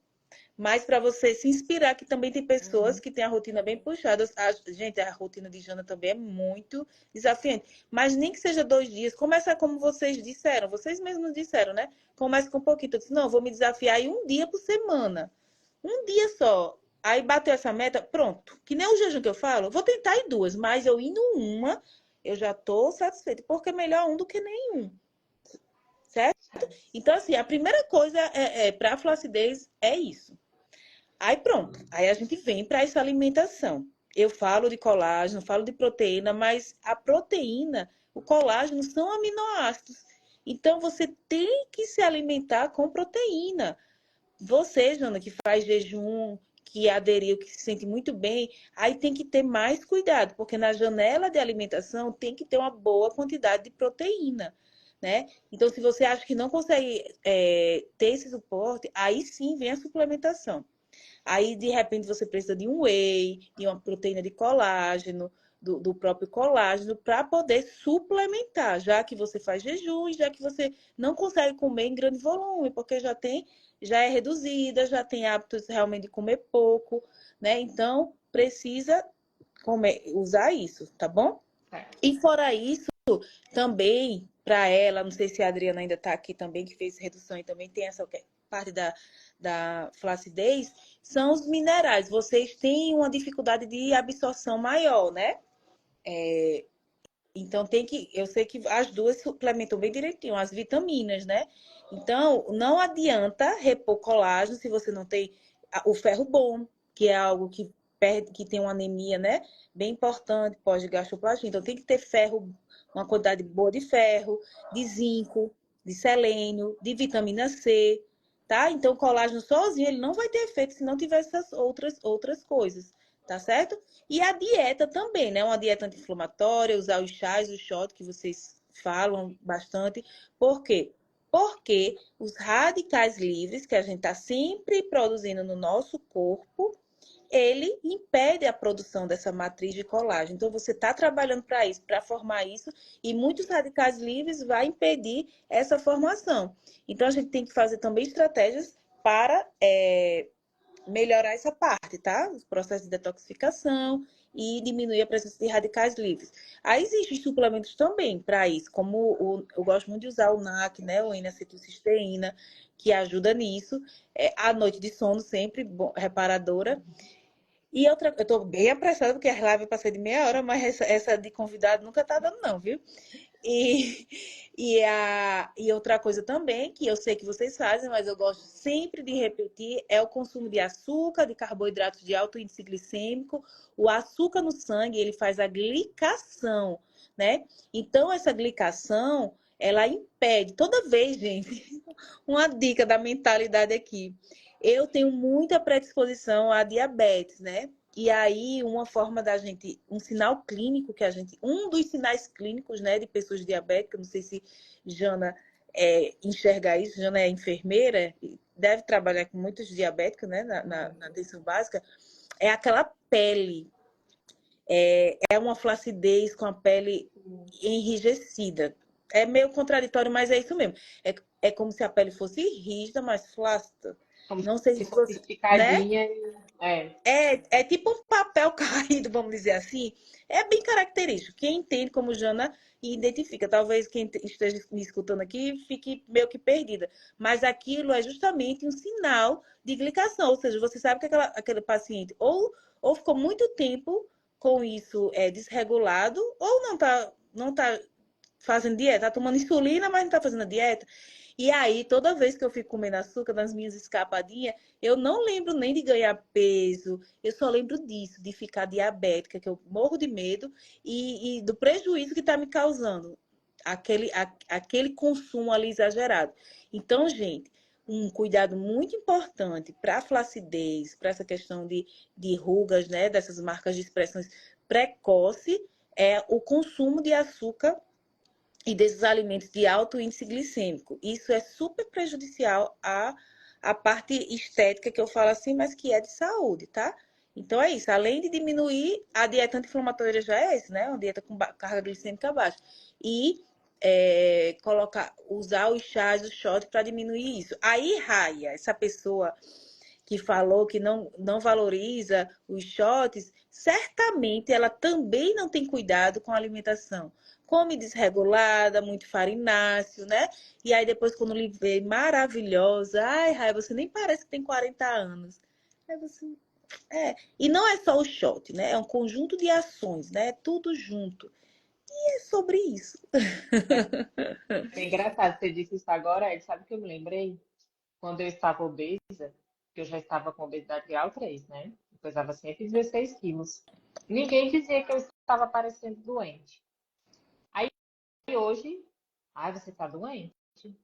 Mas para você se inspirar, que também tem pessoas que têm a rotina bem puxada. Gente, a rotina de Jana também é muito desafiante. Mas nem que seja 2 dias, começa como vocês disseram, vocês mesmos disseram, né? Começa com um pouquinho. Eu disse, não, vou me desafiar aí um dia por semana. Um dia só. Aí bateu essa meta, pronto. Que nem o jejum que eu falo, vou tentar ir 2, mas eu indo uma, eu já tô satisfeita, porque é melhor um do que nenhum. Certo? Então, assim, a primeira coisa para a flacidez é isso. Aí pronto, aí a gente vem para essa alimentação. Eu falo de colágeno, falo de proteína, mas a proteína, o colágeno são aminoácidos. Então você tem que se alimentar com proteína. Você, Jana, que faz jejum, que aderiu, que se sente muito bem, aí tem que ter mais cuidado, porque na janela de alimentação tem que ter uma boa quantidade de proteína, né? Então, se você acha que não consegue ter esse suporte, aí sim vem a suplementação. Aí, de repente, você precisa de um whey, de uma proteína de colágeno, do próprio colágeno, para poder suplementar, já que você faz jejum, já que você não consegue comer em grande volume, porque já é reduzida, já tem hábitos realmente de comer pouco, né? Então, precisa usar isso, tá bom? E fora isso, também, para ela, não sei se a Adriana ainda está aqui também, que fez redução e também tem essa parte da flacidez, são os minerais. Vocês têm uma dificuldade de absorção maior, né? Então tem que, eu sei que as duas suplementam bem direitinho, as vitaminas, né? Então não adianta repor colágeno se você não tem o ferro bom, que é algo que perde, que tem uma anemia, né? Bem importante, pós-gastroplastia. Então tem que ter ferro, uma quantidade boa de ferro, de zinco, de selênio, de vitamina C, tá? Então o colágeno sozinho ele não vai ter efeito se não tiver essas outras coisas, tá certo? E a dieta também, né? Uma dieta anti-inflamatória, usar os chás, o shot que vocês falam bastante. Por quê? Porque os radicais livres que a gente está sempre produzindo no nosso corpo, ele impede a produção dessa matriz de colágeno. Então, você está trabalhando para isso, para formar isso, e muitos radicais livres vai impedir essa formação. Então, a gente tem que fazer também estratégias para melhorar essa parte, tá? Os processos de detoxificação e diminuir a presença de radicais livres. Aí existem suplementos também para isso, como eu gosto muito de usar o NAC, né? O N-acetilcisteína, que ajuda nisso. A noite de sono sempre reparadora. E outra, eu tô bem apressada, porque a live passei de meia hora, mas essa de convidado nunca tá dando, não, viu? E, e outra coisa também, que eu sei que vocês fazem, mas eu gosto sempre de repetir, é o consumo de açúcar, de carboidratos de alto índice glicêmico. O açúcar no sangue, ele faz a glicação, né? Então, essa glicação, ela impede, toda vez, gente, uma dica da mentalidade aqui. Eu tenho muita predisposição a diabetes, né? E aí, uma forma da gente, um sinal clínico que a gente, um dos sinais clínicos, né, de pessoas diabéticas, não sei se Jana enxerga isso, Jana é enfermeira, deve trabalhar com muitos diabéticos, né, na atenção básica, é aquela pele, é uma flacidez com a pele enrijecida. É meio contraditório, mas é isso mesmo. É como se a pele fosse rígida, mas flácida. como Não sei se se fosse você, né? esticadinha. É, É tipo um papel caído, vamos dizer assim. É bem característico. Quem entende como Jana identifica. Talvez quem esteja me escutando aqui fique meio que perdida. Mas aquilo é justamente um sinal de glicação. Ou seja, você sabe que aquele paciente ou ficou muito tempo com isso desregulado, ou não tá fazendo dieta, tá tomando insulina, mas não tá fazendo dieta. E aí, toda vez que eu fico comendo açúcar nas minhas escapadinhas, eu não lembro nem de ganhar peso, eu só lembro disso, de ficar diabética, que eu morro de medo, e do prejuízo que está me causando, aquele consumo ali exagerado. Então, gente, um cuidado muito importante para a flacidez, para essa questão de rugas, né, dessas marcas de expressões precoce, é o consumo de açúcar e desses alimentos de alto índice glicêmico. Isso é super prejudicial à parte estética que eu falo assim, mas que é de saúde, tá? Então é isso. Além de diminuir, a dieta anti-inflamatória já é essa, né? Uma dieta com carga glicêmica baixa. E usar os chás, o shot para diminuir isso. Aí, Raia, essa pessoa que falou que não valoriza os shots, certamente ela também não tem cuidado com a alimentação. Come desregulada, muito farináceo, né? E aí depois quando lhe vê maravilhosa, ai, Rai, você nem parece que tem 40 anos. Aí você, E não é só o shot, né? É um conjunto de ações, né? Tudo junto. E é sobre isso. É engraçado, você disse isso agora, sabe o que eu me lembrei? Quando eu estava obesa, que eu já estava com obesidade grau 3, né? Eu pesava 116 quilos. Ninguém dizia que eu estava parecendo doente. Aí hoje, ai, você tá doente? Você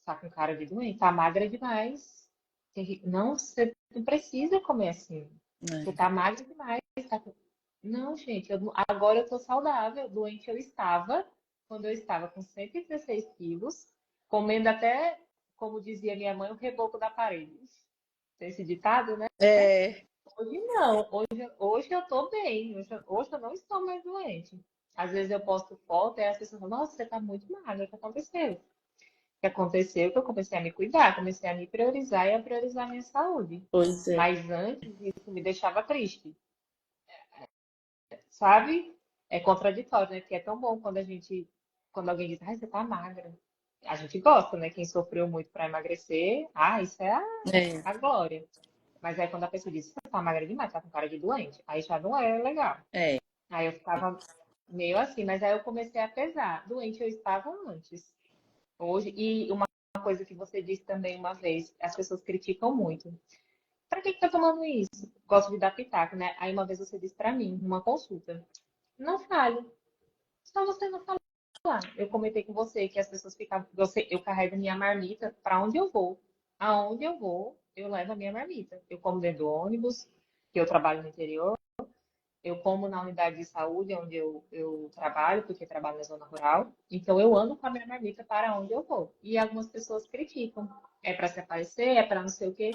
tá com cara de doente? Tá magra demais. Não, você não precisa comer assim. Você tá magra demais. Não, gente, agora eu tô saudável. Doente eu estava quando eu estava com 116 quilos, comendo até, como dizia minha mãe, o reboco da parede. Tem esse ditado, né? É, Hoje não. Hoje eu tô bem. Hoje eu não estou mais doente. Às vezes eu posto foto e as pessoas falam, nossa, você tá muito magra, o que aconteceu? O que aconteceu é que eu comecei a me cuidar, comecei a me priorizar e a priorizar a minha saúde. pois é. Mas antes isso me deixava triste, sabe? É contraditório, né? Porque é tão bom quando alguém diz, ai, você tá magra. A gente gosta, né? Quem sofreu muito para emagrecer, isso é É, a glória. Mas aí quando a pessoa diz, você tá magra demais, tá com cara de doente, aí já não é legal. é. Aí eu ficava meio assim, mas aí eu comecei a pesar. Doente eu estava antes. Hoje, e uma coisa que você disse também uma vez, as pessoas criticam muito. Pra que tá tomando isso? Gosto de dar pitaco, né? Aí uma vez você disse pra mim, numa consulta, não fale. Só você não falar. Eu comentei com você que as pessoas ficam. Eu carrego minha marmita para onde eu vou. Aonde eu vou, eu levo a minha marmita. Eu como dentro do ônibus, que eu trabalho no interior. Eu como na unidade de saúde onde eu trabalho, porque trabalho na zona rural. Então eu ando com a minha marmita para onde eu vou. E algumas pessoas criticam. É para se aparecer, é para não sei o quê.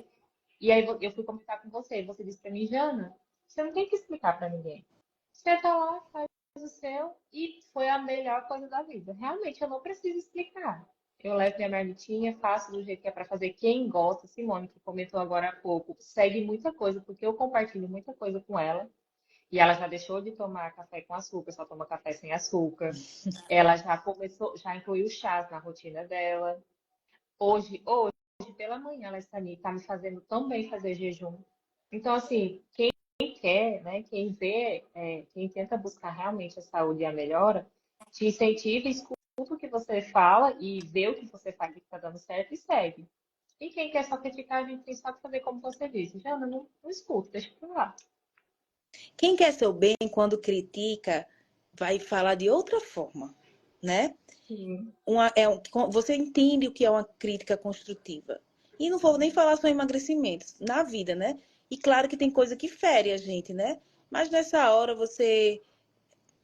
E aí eu fui comentar com você. Você disse para mim, Jana, você não tem que explicar para ninguém. Você tá lá, faz o seu e foi a melhor coisa da vida. Realmente, eu não preciso explicar. Eu levo minha marmitinha, faço do jeito que é para fazer. Quem gosta, Simone, que comentou agora há pouco, segue muita coisa, porque eu compartilho muita coisa com ela. E ela já deixou de tomar café com açúcar, só toma café sem açúcar. Ela já começou, já incluiu chás na rotina dela. Hoje pela manhã, ela está me fazendo tão bem fazer jejum. Então, assim, quem quer, né, quem vê, quem tenta buscar realmente a saúde e a melhora, te incentiva, escuta o que você fala e vê o que você faz que está dando certo e segue. E quem quer só criticar, a gente tem só que fazer como você disse. Jana, não escuta, deixa pra lá. Quem quer seu bem, quando critica, vai falar de outra forma, né? Sim. Você entende o que é uma crítica construtiva. E não vou nem falar só em emagrecimento, na vida, né? E claro que tem coisa que fere a gente, né? Mas nessa hora você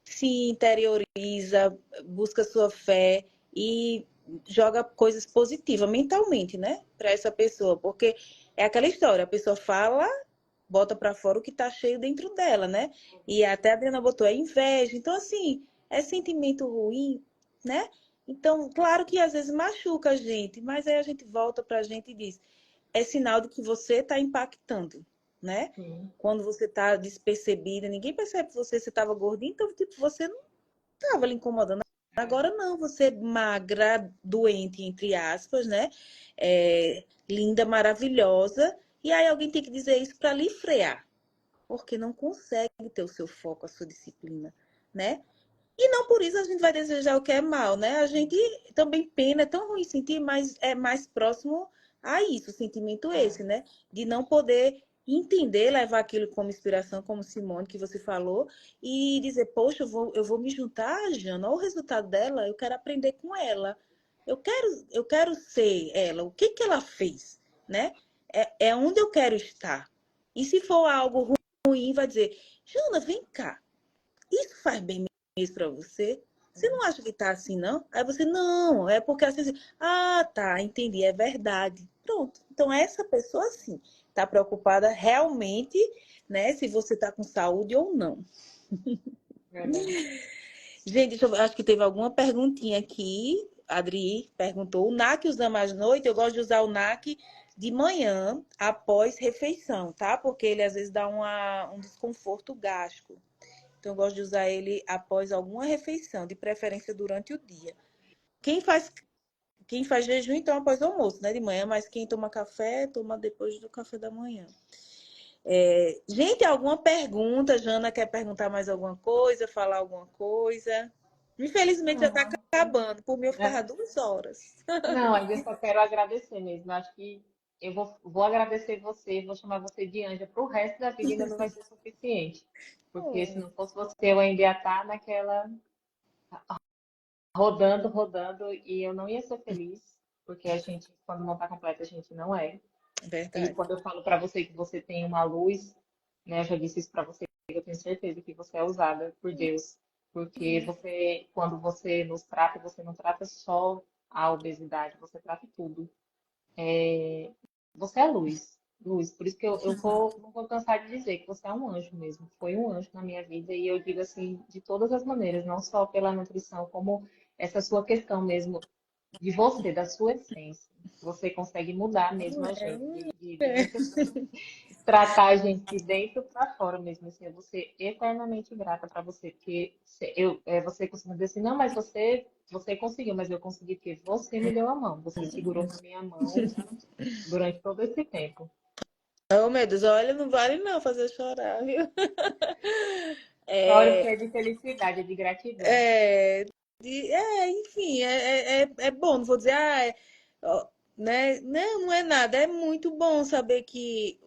se interioriza, busca sua fé e joga coisas positivas mentalmente, né? Para essa pessoa. Porque é aquela história, a pessoa fala, bota para fora o que tá cheio dentro dela, né? E até a Adriana botou, é inveja. Então, assim, é sentimento ruim, né? Então, claro que às vezes machuca a gente, mas aí a gente volta pra gente e diz, é sinal de que você tá impactando, né? Sim. Quando você tá despercebida, ninguém percebe que você estava gordinha, então, tipo, você não tava lhe incomodando. Agora não, você é magra, doente, entre aspas, né? Linda, maravilhosa. E aí alguém tem que dizer isso para lhe frear, porque não consegue ter o seu foco, a sua disciplina, né? E não por isso a gente vai desejar o que é mal, né? A gente também pena, é tão ruim sentir, mas é mais próximo a isso, o sentimento É, esse, né? De não poder entender, levar aquilo como inspiração, como Simone, que você falou, e dizer, poxa, eu vou me juntar a Jana, olha o resultado dela, eu quero aprender com ela. Eu quero ser ela, o que que ela fez, né? É onde eu quero estar. E se for algo ruim, vai dizer, Jana, vem cá. Isso faz bem mesmo para você? Você não acha que tá assim, não? Aí você, não, é porque assim, ah, tá, entendi, é verdade. Pronto. Então, essa pessoa, sim, tá preocupada realmente, né, se você tá com saúde ou não. verdade. Gente, acho que teve alguma perguntinha aqui. A Adri perguntou: o NAC usa mais noite? Eu gosto de usar o NAC de manhã, após refeição, tá? Porque ele às vezes dá um desconforto gástrico. Então, eu gosto de usar ele após alguma refeição, de preferência durante o dia. Quem faz, quem faz jejum, então, após o almoço, né? De manhã, mas quem toma café, toma depois do café da manhã. Gente, alguma pergunta? Jana quer perguntar mais alguma coisa, falar alguma coisa? Infelizmente já está Não, acabando. Por mim, eu ficava né? 2 horas. Não, ainda só quero agradecer mesmo. Acho que eu vou agradecer você, vou chamar você de Anja para o resto da vida, ainda não vai ser suficiente. Porque se Oh, não fosse você, eu ainda ia estar naquela rodando, rodando, e eu não ia ser feliz, porque a gente, quando não está completa, a gente não é. E verdade. quando eu falo para você que você tem uma luz, né, eu já disse isso para você, eu tenho certeza que você é usada por Deus, porque você, quando você nos trata, você não trata só a obesidade, você trata tudo. Você é luz, luz. Por isso que não vou cansar de dizer que você é um anjo mesmo. Foi um anjo na minha vida e eu digo assim de todas as maneiras, não só pela nutrição, como essa sua questão mesmo de você, da sua essência. Você consegue mudar mesmo a gente, de dentro, tratar a gente de dentro para fora mesmo. Assim, eu vou ser eternamente grata para você, porque você costuma dizer assim, não, mas você conseguiu, mas eu consegui porque você me deu a mão, você segurou na minha mão durante todo esse tempo. Oh, meu Deus, olha, não vale não fazer eu chorar, viu? Choro porque é de felicidade, é de gratidão. É, enfim, é bom, não vou dizer, ó, né? Não é nada, é muito bom saber que.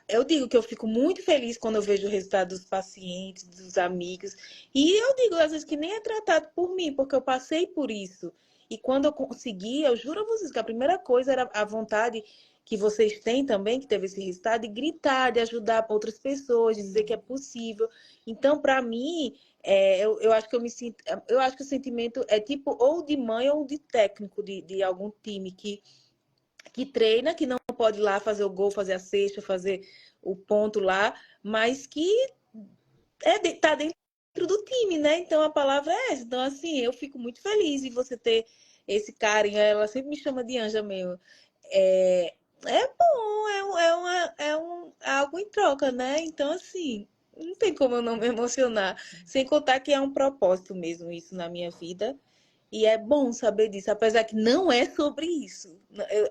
Eu digo que eu fico muito feliz quando eu vejo o resultado dos pacientes, dos amigos. E eu digo, às vezes, que nem é tratado por mim, porque eu passei por isso. E quando eu consegui, eu juro a vocês que a primeira coisa era a vontade que vocês têm também, que teve esse resultado, de gritar, de ajudar outras pessoas, de dizer que é possível. Então, para mim. Eu acho que eu me sinto, eu acho que o sentimento é tipo ou de mãe ou de técnico de algum time que treina, que não pode ir lá fazer o gol, fazer a cesta, fazer o ponto lá, mas que tá dentro do time, né? Então a palavra é essa. Então, assim, eu fico muito feliz em você ter esse carinho. Ela sempre me chama de Anja mesmo. É, é bom, algo em troca, né? Então, assim, não tem como eu não me emocionar. Sem contar que é um propósito mesmo isso na minha vida. E é bom saber disso, apesar que não é sobre isso.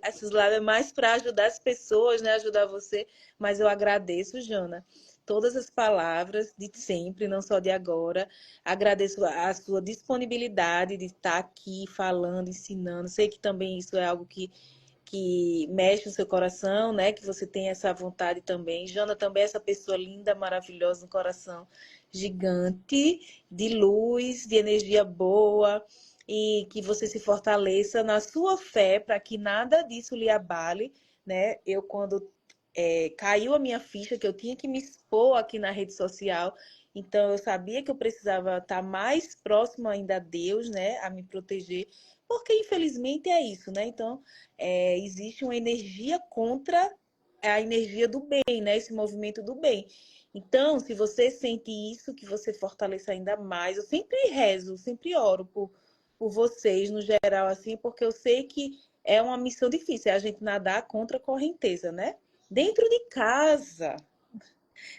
Essas lives é mais para ajudar as pessoas, né? Ajudar você. Mas eu agradeço, Jana, todas as palavras de sempre, não só de agora. Agradeço a sua disponibilidade de estar aqui falando, ensinando. Sei que também isso é algo que mexe no seu coração, né? Que você tem essa vontade também. Jana também é essa pessoa linda, maravilhosa, um coração gigante, de luz, de energia boa, e que você se fortaleça na sua fé para que nada disso lhe abale, né? Eu, quando caiu a minha ficha que eu tinha que me expor aqui na rede social, então eu sabia que eu precisava estar mais próximo ainda a Deus, né? A me proteger, porque infelizmente é isso, né? Então existe uma energia contra a energia do bem, né? Esse movimento do bem. Então, se você sente isso, que você fortaleça ainda mais. Eu sempre rezo, sempre oro por vocês, no geral, assim, porque eu sei que é uma missão difícil, é a gente nadar contra a correnteza, né? Dentro de casa,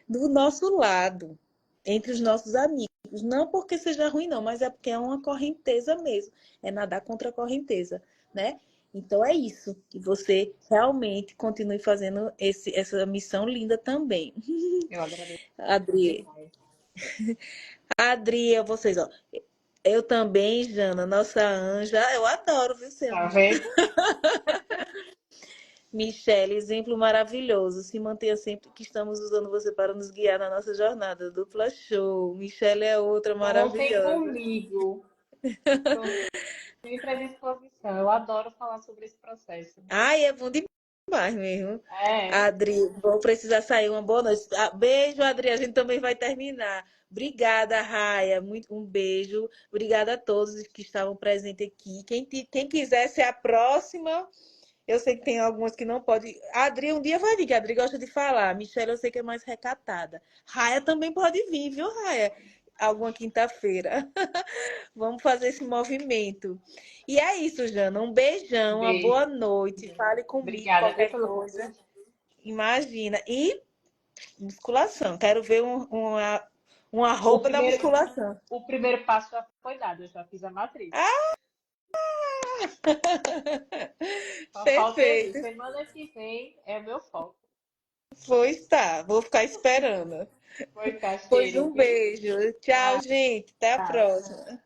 do nosso lado, entre os nossos amigos. Não porque seja ruim, não, mas é porque é uma correnteza mesmo. É nadar contra a correnteza, né? Então é isso. Que você realmente continue fazendo essa missão linda também. Eu agradeço Adri, demais. Adri, vocês, ó. Eu também, Jana, nossa anja. Eu adoro, viu, ser Tá anja. vendo? Michele, exemplo maravilhoso. Se mantenha sempre que estamos usando você para nos guiar na nossa jornada. Dupla show. Michele é outra Contem maravilhosa. comigo. Estou sempre à disposição. Eu adoro falar sobre esse processo. Ai, é bom demais mesmo. É, Adri, vou precisar sair. Uma boa noite. Ah, beijo, Adri. A gente também vai terminar. Obrigada, Raia. Muito, um beijo. Obrigada a todos que estavam presentes aqui. Quem quiser ser a próxima, eu sei que tem algumas que não pode. A Adri um dia vai vir, que a Adri gosta de falar. Michelle, eu sei que é mais recatada. Raia também pode vir, viu, Raia? Alguma quinta-feira. Vamos fazer esse movimento. E é isso, Jana. Um beijão, uma boa beijo. noite. Fale comigo Obrigada, viu, qualquer pelo coisa. convite. Imagina. E musculação. Quero ver uma O roupa da primeiro, musculação. o primeiro passo já foi dado, eu já fiz a matriz. Ah, Só falta ir. perfeito. Semana que vem é o meu foco. Pois tá. Vou ficar esperando. Foi Pois cacheiro, um viu? beijo. Tchau, Tchau. gente. Até a próxima.